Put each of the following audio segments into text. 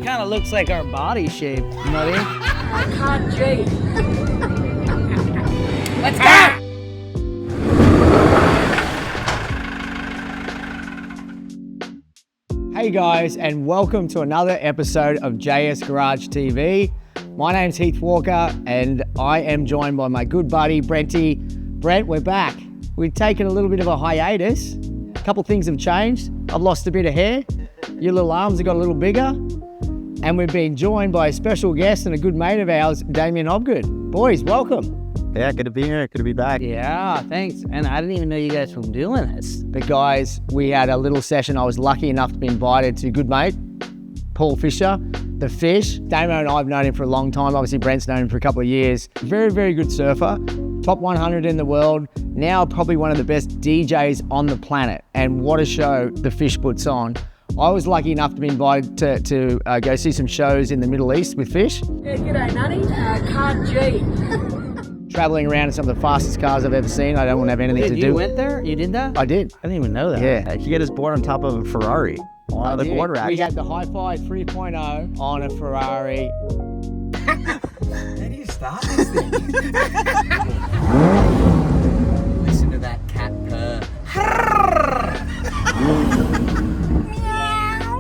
kind of looks like our body shape, Nutty. I can't G. Let's go! Hey guys, and welcome to another episode of JS Garage TV. My name's Heath Walker, and I am joined by my good buddy, Brenty. Brent, we're back. We've taken a little bit of a hiatus. A couple things have changed. I've lost a bit of hair. Your little arms have got a little bigger. And we've been joined by a special guest and a good mate of ours, Damien Hobgood. Boys, welcome. Yeah, good to be here. Good to be back. Yeah, thanks. And I didn't even know you guys were doing this. But guys, we had a little session. I was lucky enough to be invited to good mate, Paul Fisher, the Fish. Damo and I have known him for a long time. Obviously, Brent's known him for a couple of years. Very, very good surfer. Top 100 in the world. Now probably one of the best DJs on the planet. And what a show the Fish puts on. I was lucky enough to be invited to go see some shows in the Middle East with Fish. Yeah, g'day, Nutty. Can't G. Traveling around in some of the fastest cars I've ever seen. I don't want to have anything to do. You went there? You did that? I did. I didn't even know that. Yeah. He got his board on top of a Ferrari. On the board rack. We had the HYFI 3.0 on a Ferrari. How do you start this thing? Listen to that cat purr.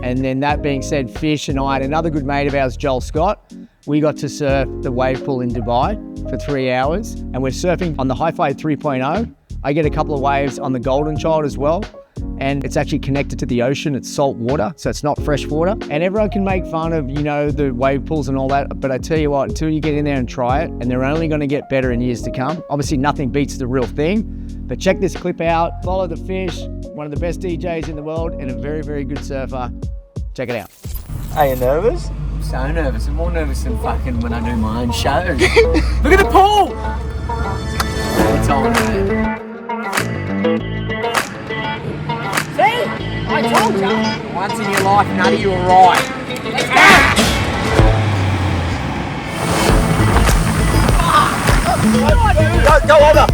And then that being said, Fish and I and another good mate of ours, Joel Scott, we got to surf the wave pool in Dubai for 3 hours. And we're surfing on the HYFI 3.0. I get a couple of waves on the Golden Child as well. And it's actually connected to the ocean. It's salt water, so it's not fresh water. And everyone can make fun of, you know, the wave pools and all that. But I tell you what, until you get in there and try it, and they're only going to get better in years to come. Obviously, nothing beats the real thing. But check this clip out. Follow the Fish, one of the best DJs in the world and a very, very good surfer. Check it out. Are you nervous? I'm so nervous. I'm more nervous than fucking when I do my own shows. Look at the pool! It's on, man. See? I told you. Once in your life, Nutty, you were right. Let's go. Go over.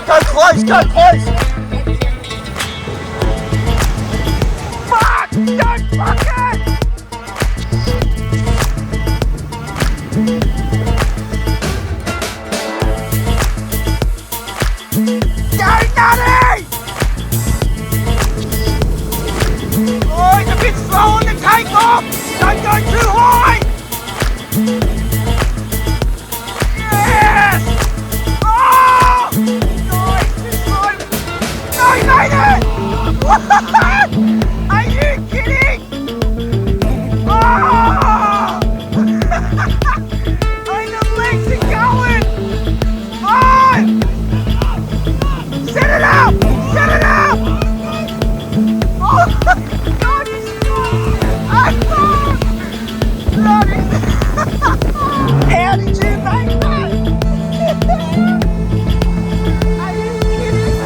Go close, go close. Fuck! Don't fuck it! Go, Nutty! Oh, it's a bit slow on the takeoff! Don't go too high! Yes! Oh! Nice, this time! No, you made it! Are you kidding? Oh! Oh, the legs are going! Oh! Set it up! Set it up! Oh my God, this is good! How did you make that? Are you kidding?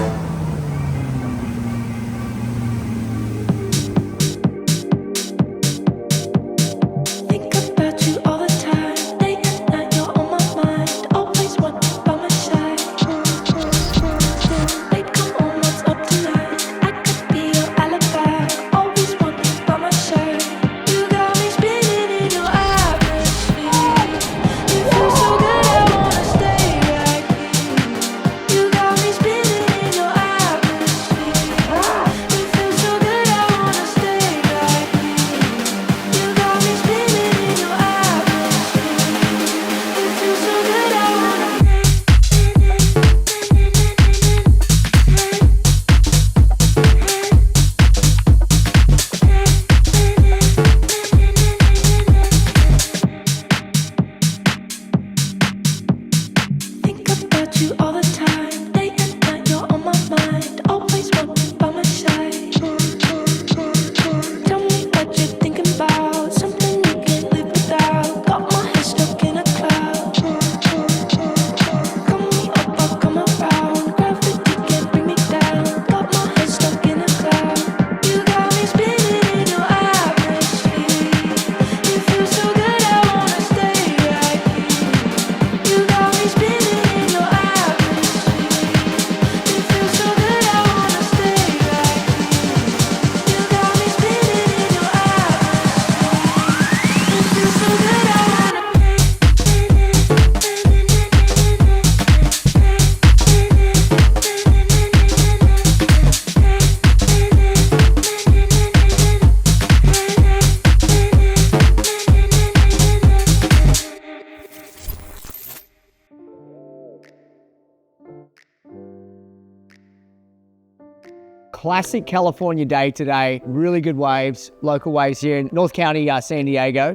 classic California day today. Really good waves, local waves here in North County, San Diego.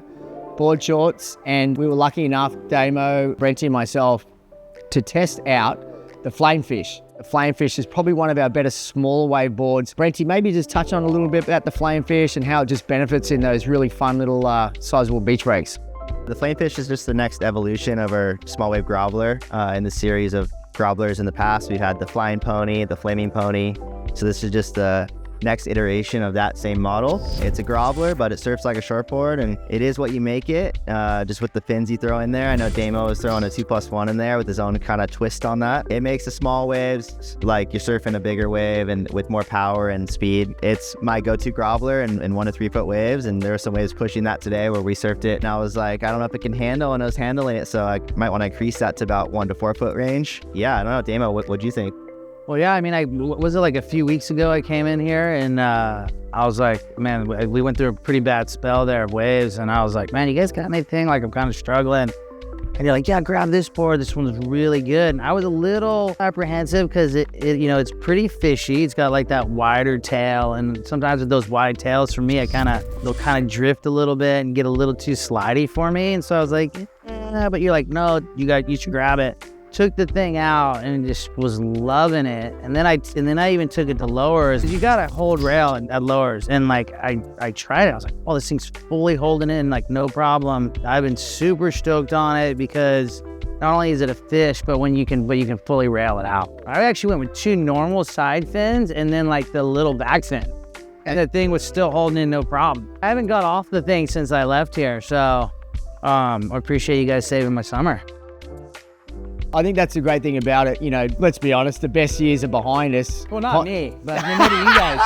Board shorts, and we were lucky enough, Damo, Brent and myself, to test out the flamefish. The flamefish is probably one of our better small wave boards. Brenty, maybe just touch on a little bit about the flamefish and how it just benefits in those really fun little sizable beach breaks. The flamefish is just the next evolution of our small wave groveler. In the series of grovelers in the past, we've had the flying pony, the flaming pony. So this is just the next iteration of that same model. It's a groveler, but it surfs like a shortboard, and it is what you make it, just with the fins you throw in there. I know Damo is throwing a 2+1 in there with his own kind of twist on that. It makes the small waves like you're surfing a bigger wave and with more power and speed. It's my go-to groveler in 1 to 3 foot waves, and there were some waves pushing that today where we surfed it, and I was like, I don't know if it can handle, and I was handling it, so I might want to increase that to about 1 to 4 foot range. Yeah, I don't know, Damo, what'd you think? Well, yeah, I mean, was it like a few weeks ago I came in here and I was like, man, we went through a pretty bad spell there of waves, and I was like, man, you guys got anything? Like, I'm kind of struggling. And you're like, yeah, grab this board. This one's really good. And I was a little apprehensive because it's pretty fishy. It's got like that wider tail, and sometimes with those wide tails, for me, they'll kind of drift a little bit and get a little too slidey for me. And so I was like, but you're like, no, you should grab it. Took the thing out and just was loving it, and then I even took it to lowers. You gotta hold rail at lowers, and like I tried it. I was like, oh, this thing's fully holding in, like no problem. I've been super stoked on it because not only is it a fish, but you can fully rail it out. I actually went with 2 normal side fins and then like the little back fin, and the thing was still holding in no problem. I haven't got off the thing since I left here, so I appreciate you guys saving my summer. I think that's the great thing about it. Let's be honest, the best years are behind us. Well, not me, but maybe you guys.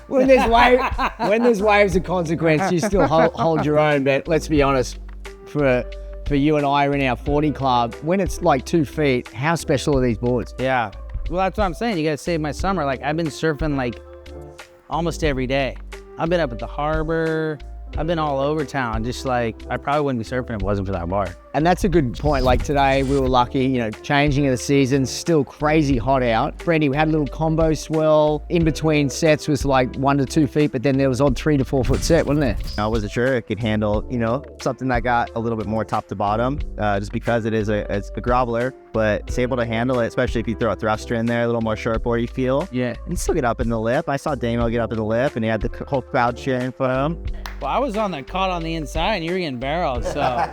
when there's waves of consequence, you still hold your own. But let's be honest, for you and I are in our 40 club, when it's like 2 feet, how special are these boards? Yeah. Well, that's what I'm saying. You guys saved my summer. Like, I've been surfing like almost every day. I've been up at the harbor. I've been all over town. Just like, I probably wouldn't be surfing if it wasn't for that bar. And that's a good point. Like today, we were lucky, changing of the season, still crazy hot out. Brandy, we had a little combo swell. In between sets was like 1 to 2 feet, but then there was odd 3 to 4 foot set, wasn't there? I wasn't sure it could handle, something that got a little bit more top to bottom, just because it's a groveler, but it's able to handle it, especially if you throw a thruster in there, a little more shortboardy feel. Yeah. And still get up in the lip. I saw Damo get up in the lip, and he had the whole crowd cheering for him. Well, I was caught on the inside, and you were getting barreled, so.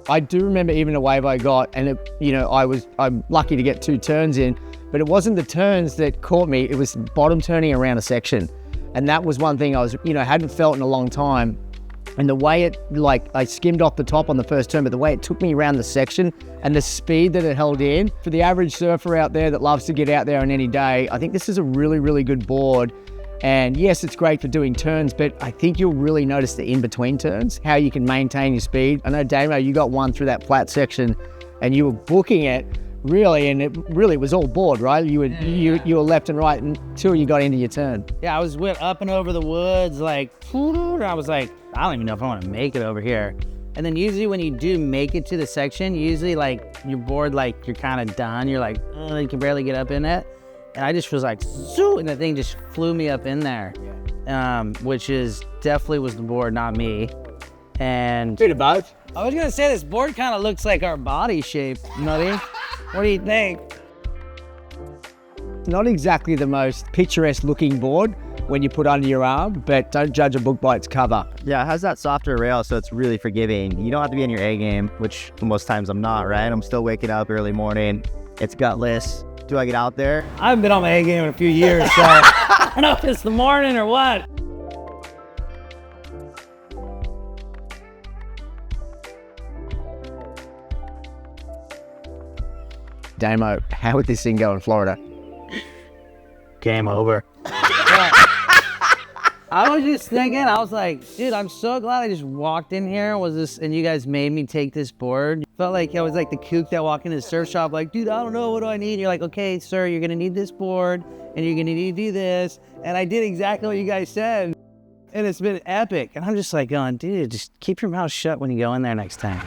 I do remember even a wave I got, and I'm lucky to get 2 turns in, but it wasn't the turns that caught me. It was bottom turning around a section, and that was one thing I was, hadn't felt in a long time. And the way it, I skimmed off the top on the first turn, but the way it took me around the section and the speed that it held in, for the average surfer out there that loves to get out there on any day, I think this is a really, really good board. And yes, it's great for doing turns, but I think you'll really notice the in-between turns, how you can maintain your speed. I know, Damo, you got one through that flat section and you were booking it really, and it really was all board, right? You were left and right until you got into your turn. Yeah, I was up and over the woods, I was like, I don't even know if I want to make it over here. And then usually when you do make it to the section, usually your board, you're kind of done. You're like, oh, you can barely get up in it. And I just was like, zoo, and the thing just flew me up in there, which definitely was the board, not me. And bit of both. I was gonna say this board kind of looks like our body shape, Nutty. What do you think? Not exactly the most picturesque looking board when you put under your arm, but don't judge a book by its cover. Yeah, it has that softer rail, so it's really forgiving. You don't have to be in your A game, which most times I'm not, right? I'm still waking up early morning. It's gutless. Do I get out there? I haven't been on my A game in a few years, so I don't know if it's the morning or what. Damo, how would this thing go in Florida? Game over. I was just thinking, I was like, dude, I'm so glad I just walked in here and you guys made me take this board. Felt like I was like the kook that walked into the surf shop, like, dude, I don't know, what do I need? And you're like, okay, sir, you're gonna need this board and you're gonna need to do this. And I did exactly what you guys said. And it's been epic. And I'm just like going, dude, just keep your mouth shut when you go in there next time.